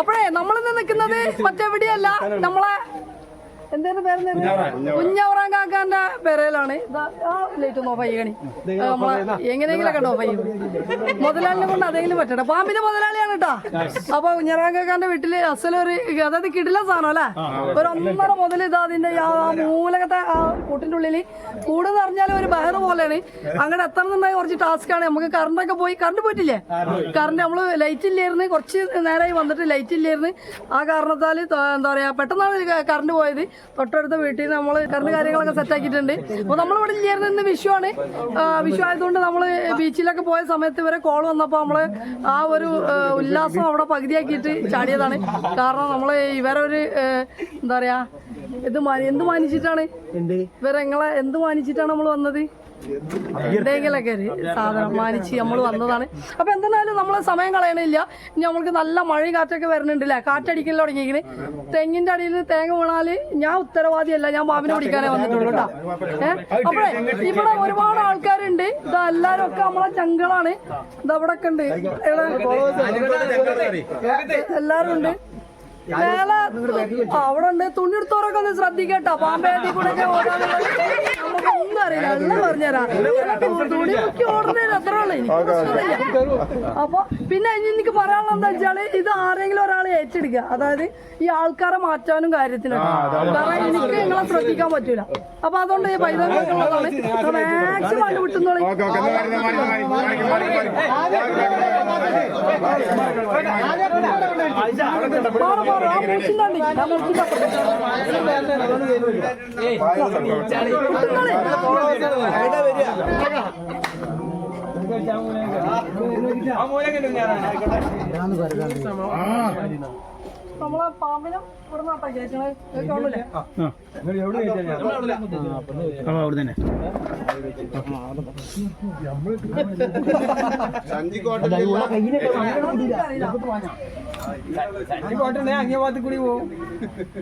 അപ്പോഴേ നമ്മളിന്ന് നിൽക്കുന്നത് മറ്റെവിടെയല്ല, നമ്മളെ എന്തേലും പേര് കുഞ്ഞവറാൻ കാക്കാന്റെ പെരയിലാണ്. ആ ലൈറ്റ് ഒന്ന് ഓഫ് ചെയ്യണി, നമ്മളെ എങ്ങനെയെങ്കിലൊക്കെ ഓഫ് ചെയ്യും. മുതലാളിനെ കൊണ്ട് അതെങ്കിലും പറ്റട്ടെ. പാമ്പിന്റെ മുതലാളിയാണ് കേട്ടാ. അപ്പൊ കുഞ്ഞവറാൻ കാക്കാന്റെ വീട്ടില് അസലൊരു, അതായത് കിടില സാധനം അല്ലെ, ഒരു 1.5 മുതൽ ഇതാ അതിന്റെ ആ മൂലകത്തെ ആ കൂട്ടിന്റെ ഉള്ളില് കൂടെന്ന് പറഞ്ഞാൽ ഒരു ബഹറ് പോലെയാണ്. അങ്ങനെ എത്തണമെന്നുണ്ടായി കുറച്ച് ടാസ്ക് ആണ്. നമുക്ക് കറണ്ടൊക്കെ പോയി, കറണ്ട് പോയിട്ടില്ലേ, കറണ്ട് നമ്മള് ലൈറ്റ് ഇല്ലായിരുന്നു, കുറച്ച് നേരമായി വന്നിട്ട് ലൈറ്റ് ഇല്ലായിരുന്നു. ആ കാരണത്താൽ എന്താ പറയാ പെട്ടെന്നാണ് കറണ്ട് പോയത്. തൊട്ടടുത്ത വീട്ടിൽ നിന്ന് നമ്മൾ കറണ്ട് കാര്യങ്ങളൊക്കെ സെറ്റ് ആക്കിയിട്ടുണ്ട്. അപ്പോൾ നമ്മളിവിടെ ഇല്ലായിരുന്നു, ഇന്ന് വിഷുവാണ്. വിഷു ആയതുകൊണ്ട് നമ്മൾ ബീച്ചിലൊക്കെ പോയ സമയത്ത് ഇവരെ കോൾ വന്നപ്പോൾ നമ്മൾ ആ ഒരു ഉല്ലാസം അവിടെ പകുതിയാക്കിയിട്ട് ചാടിയതാണ്. കാരണം നമ്മൾ ഇവരെ ഒരു എന്താ പറയാ എന്ത് മാനിച്ചിട്ടാണ് ഇവരെ നിങ്ങളെ എന്ത് മാനിച്ചിട്ടാണ് നമ്മൾ വന്നത്, എന്തെങ്കിലൊക്കെ സാധനം മാനിച്ച് നമ്മൾ വന്നതാണ്. അപ്പൊ എന്തായാലും നമ്മള് സമയം കളയണില്ല. ഇനി നമ്മൾക്ക് നല്ല മഴയും കാറ്റൊക്കെ വരുന്നുണ്ട് അല്ലേ, കാറ്റടിക്കൽ തുടങ്ങിയിരിക്കണ്. തെങ്ങിന്റെ അടിയിൽ തേങ്ങ വീണാല് ഞാൻ ഉത്തരവാദിയല്ല, ഞാൻ പാമ്പിനെ പിടിക്കാനേ വന്നിട്ടുള്ളൂ കേട്ടോ. അപ്പഴേ ഇവിടെ ഒരുപാട് ആൾക്കാരുണ്ട്. ഇതാ എല്ലാരും ഒക്കെ നമ്മളെ ചങ്കളാണ്. ഇതവിടെ ഒക്കെ ഉണ്ട്, എല്ലാരും ഉണ്ട്. മേലെ അവിടെ ഉണ്ട്. തുണി എടുത്തോറൊക്കെ ഒന്ന് ശ്രദ്ധിക്കട്ടോ, പാമ്പേട്ടി കൂടെ ഒക്കെ നമുക്കൊന്നും അറിയില്ല, എല്ലാം പറഞ്ഞുതരാം. തുണി മുക്കി ഓടുന്നതിന് അത്ര ഉള്ളു, എനിക്ക്. അപ്പൊ പിന്നെ എനിക്ക് പറയാനുള്ള എന്താ വെച്ചാല്, ഇത് ആരെങ്കിലും ഒരാൾ ഏറ്റെടുക്കുക, അതായത് ഈ ആൾക്കാരെ മാറ്റാനും കാര്യത്തിനൊക്കെ. കാരണം എനിക്ക് നിങ്ങളെ ശ്രദ്ധിക്കാൻ പറ്റൂല. അപ്പൊ അതുകൊണ്ട് ഈ പൈതങ്ങളുള്ളതാണ് മാക്സിമം കണ്ടു വിട്ടുന്നോളി. നമ്മളെ പാമ്പിനും ഇവിടെ നട്ടാ കേട്ടണേ കാണൂലേ. അവിടെ തന്നെ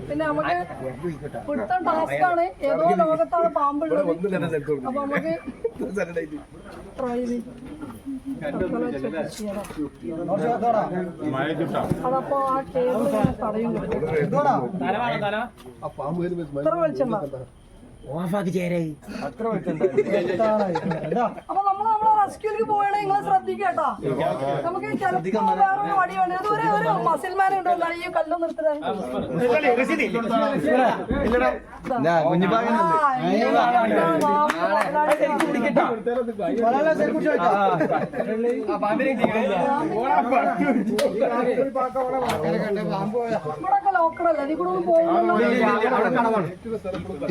പിന്നെ നമുക്ക് പിടുത്തം ടാസ്കാണ്. ഏതോ ലോകത്താണ് പാമ്പുള്ളത്. അപ്പൊ നമുക്ക് ട്രൈ അതപ്പോ ആ ടേബിൾ തടയും. ഇത്ര വെളിച്ചെണ്ണ അപ്പൊ നമ്മളെ റെസ്ക്യൂലേക്ക് പോവാണ്. നിങ്ങളെ ശ്രദ്ധിക്കട്ടോ. നമുക്ക് ചിലപ്പോ വേറൊരു വടി വേണ്ട. അതൊരു ഒരു മസിൽമാൻ ഉണ്ടോ ഈ കല്ലും നിർത്തുന്നത്. ഇവിടൊക്കെ ലോക്കലല്ലേ, അതിൽ കൂടെ ഒന്നും പോകുമല്ലോ.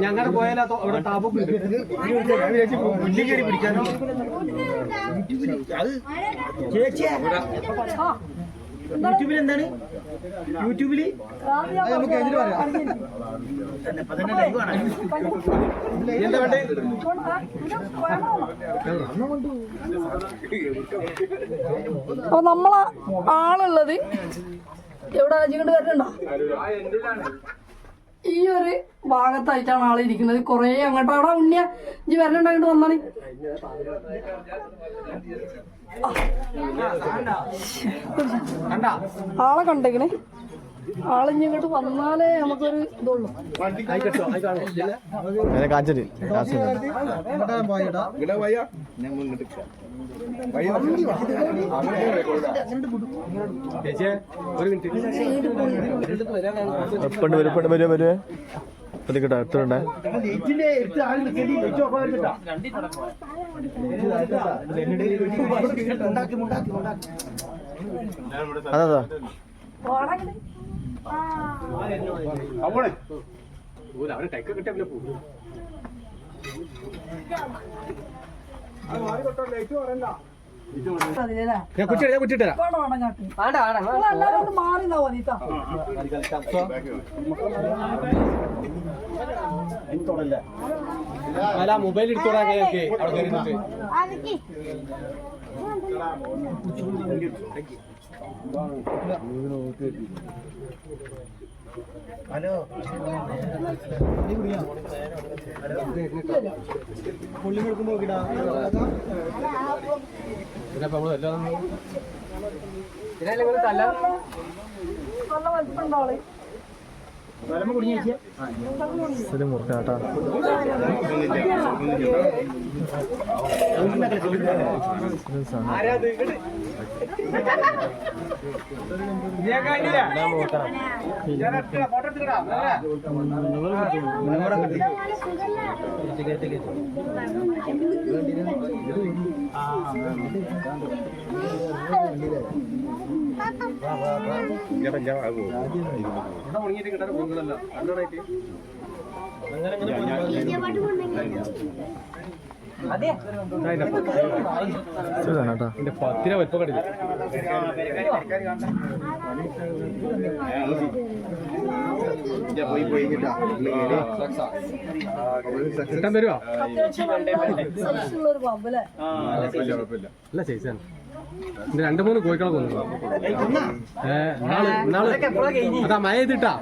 ഞങ്ങളുടെ പോയാലോ അവിടെ താപം പിടിക്കാനോ യൂട്യൂബിൽ എന്താണ്, യൂട്യൂബില് നമുക്ക് എതിര് പറയാം. എന്താ വേണ്ടേ? അപ്പൊ നമ്മളെ ആളുള്ളത് എവിടെ അലച്ചിക്കൊണ്ട് വരുന്നുണ്ടോ? ഈ ഒരു ഭാഗത്തായിട്ടാണ് ആള് ഇരിക്കുന്നത്. കൊറേ അങ്ങോട്ട് അവിടെ ഉണ്ണിയ ഇഞ്ചി വരണുണ്ടായിട്ട് വന്നാണ്. ആളെ കണ്ടേക്കണേ. ആളിഞ്ഞി ഇങ്ങോട്ട് വന്നാലേ നമുക്കൊരു ഇതുള്ളൂ. ശ്രദ്ധിക്കട്ടെ, എത്രണ്ടേ അതാ അവരെ കൈക്ക് കിട്ടിയ പോകും. അല്ല മൊബൈൽ എടുത്തോടാ കൈയൊക്കെ അവിടെ കയറിയിട്ട്. ഹലോ പുള്ളി കൊടുക്കുമ്പോ നോക്കിടാ. പിന്നെ നമ്മള് എല്ലാം തല്ല ഉണ്ടോളി മുറുക്കാട്ടാ പത്തിനെ വലിപ്പം കണ്ടില്ല കിട്ടാൻ തരുവാ ഒരു പമ്പ് അല്ലേ അല്ല ചേച്ചാണ് എന്റെ 2-3 കോഴിക്കളെ കൊന്നു അതാ മഴ ചെയ്തിട്ടാ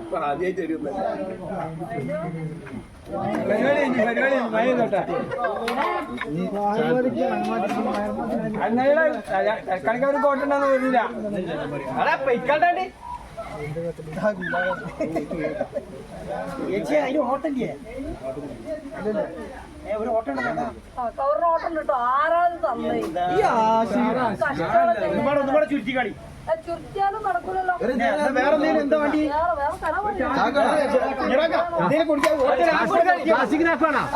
കളിക്കാർ കോട്ടുണ്ടെന്ന് വരില്ല അതാ പൊയ്ക്കാണ്ടി ചേച്ചി അതിന് ഓട്ടല്ലേ ഒരു ഓട്ടം കവറിന് ഓട്ടം കിട്ടോ ആരാത് തന്നെ ഒരുപാട് ചുരുത്തി കളി ചുരുത്തിയാലും നടക്കൂലല്ലോ വേറെ എന്തെങ്കിലും എന്താ വണ്ടി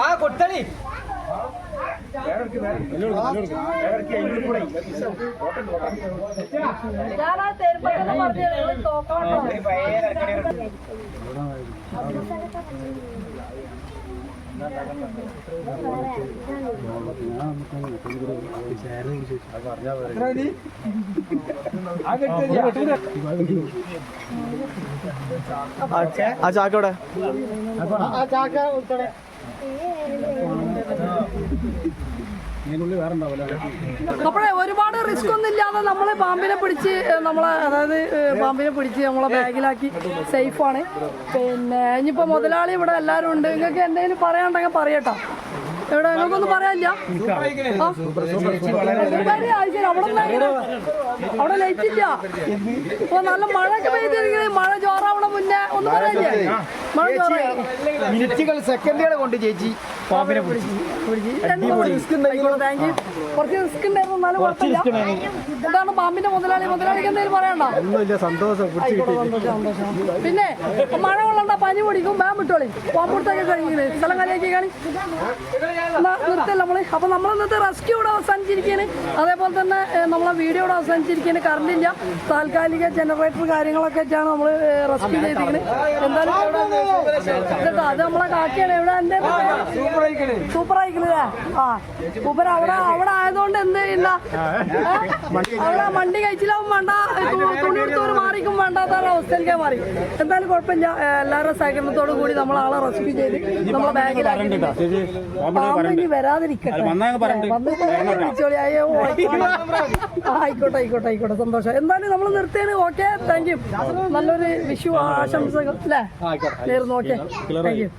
ആ കൊട്ടളി ഞാനാ തേരുപ്പറ്റെന്ന് പറഞ്ഞു തോക്കോട്ടോ ആ ചാക്കോടെ അപ്പോഴേ ഒരുപാട് റിസ്ക് ഒന്നും ഇല്ലാതെ നമ്മള് പാമ്പിനെ പിടിച്ച് പാമ്പിനെ പിടിച്ച് നമ്മളെ ബാഗിലാക്കി സേഫാണ്. പിന്നെ ഇനിയിപ്പോ മുതലാളി ഇവിടെ എല്ലാരും ഉണ്ട്. നിങ്ങൾക്ക് എന്തെങ്കിലും പറയാനുണ്ടെങ്കിൽ പറയട്ടോ. ഇവിടെ നിങ്ങൾക്കൊന്നും പറയാനില്ല. അവിടെ ലൈറ്റ് ഇല്ല. ഇപ്പൊ നല്ല മഴയൊക്കെ പെയ്തിരിക്കുന്നത് മഴ ചോറാവണ മുന്നേ ഒന്നും പറയാനില്ലേ? മഴ ചോറായി മിനിറ്റുകൾ സെക്കൻഡുകൾ കൊണ്ട് ചേച്ചി പാമ്പിനെ പിടിച്ചു. കുറച്ച് റിസ്ക് ഉണ്ടായിരുന്നു എന്നാലും കുഴപ്പമില്ല. എന്താണ് പാമ്പിന്റെ മുതലാളിക്ക് എന്തെങ്കിലും പറയണ്ടോ? സന്തോഷം. പിന്നെ മഴ കൊള്ളണ്ട, പനി പിടിക്കും, ബാം വിട്ടോളി. പാമ്പുടുത്തൊക്കെ കഴിക്കുന്നത് സ്ഥലം കലയാക്കി കാണി നിർത്തല്ല നമ്മള്. അപ്പൊ നമ്മൾ ഇന്നത്തെ റെസ്ക്യൂ ഇവിടെ അവസാനിച്ചിരിക്കുകയാണ്. അതേപോലെ തന്നെ നമ്മളെ വീഡിയോ ഇവിടെ അവസാനിച്ചിരിക്കുകയാണ്. കറണ്ട് ഇല്ല, താൽക്കാലിക ജനറേറ്റർ കാര്യങ്ങളൊക്കെ വെച്ചാണ് നമ്മൾ റെസ്ക്യൂ ചെയ്തിരിക്കുന്നത്. എന്തായാലും അത് നമ്മളെ കാക്കിയാണ്. ഇവിടെ എന്റെ സൂപ്പർ ആയിക്കില്ലേ? ആ സൂപ്പർ. അവിടെ ആയതുകൊണ്ട് എന്ത് ചെയ്യില്ല, അവിടെ മണ്ടി കഴിച്ചില്ലാവും വേണ്ട, തുണി എടുത്തവർ മാറിക്കും വേണ്ടാത്ത അവസ്ഥയിലേക്ക് മാറി. എന്തായാലും കുഴപ്പമില്ല. എല്ലാവരുടെ സഹകരണത്തോടു കൂടി നമ്മൾ ആളെ റെസ്ക്യൂ ചെയ്ത് നമ്മളെ ബാഗിലാക്കി വരാതിരിക്കട്ടെ. ആയിക്കോട്ടെ സന്തോഷം. എന്തായാലും നമ്മൾ നിർത്തിയത്. Okay, thank you. നല്ലൊരു വിഷു ആശംസകൾ അല്ലേ നേർന്നു. Okay, thank you.